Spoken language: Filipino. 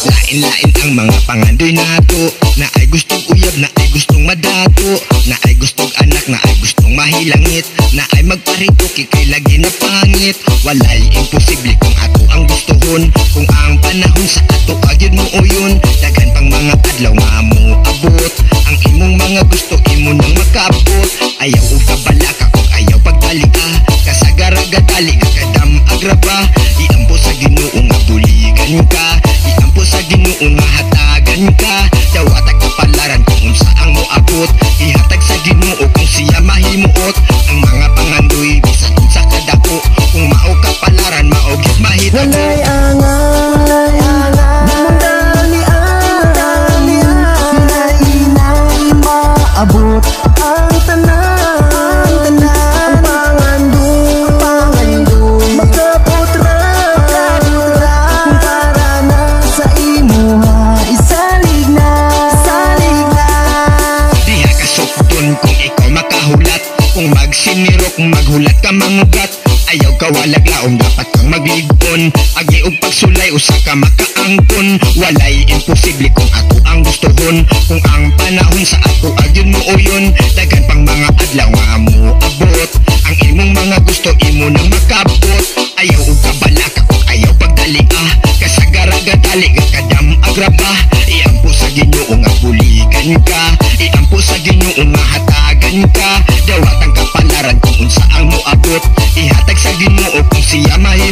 Lain-lain ang mga pangandoy nato, na ay gustong uyab, na ay gustong madato, na ay gustong anak, na ay gustong mahilangit, na ay magparito kay lagi na pangit. Walay imposible kung ato ang gustohon, kung ang panahon sa ato agad mo o yun. Daghan pang mga adlaw nga mo abot, ang imong mga gusto imo nang makaabot. Ayaw og kabalaka kung ayaw pagtalika, kasagaraga tali kadam agraba. Iampo sa Ginoo nga buligan ka, iampo sa Ginoo nga hatagan ka. Dawatag kapalaran kung unsa ang moabot, ihatag sa Ginoo kung siya mahimuot. Ang mga pangandoy bisan unsa kadako, kung mao kapalaran mao gyud mahitabo. Walay angay, dimong dalian, maabot ang tanan, ang pangandoy, makaputra, kung para na sa imuha, isalig na. Diha ka sukton kung ikaw makahulat, kung magsinirok maghulat ka mangugat. Ayaw ka walag laom, dapat kang magligon, agi og pagsulay usa ka makaangkon. Walay imposible kung ato ang gustohon, kung ang panahon sa ato agyon mo uyon. Daghan pang mga adlaw nga mo abot, ang imong mga gusto imo nang makabot. Ayaw og kabalaka kung ayaw pagdalia, kasagaraga tali kadam agraba. Iampo sa Ginoo nga buligan ka, iampo sa Ginoo nga hatagan ka. Dawat ang kapalaran kung unsa ang moabot, ihatag sa Ginoo kung siya mahimuot.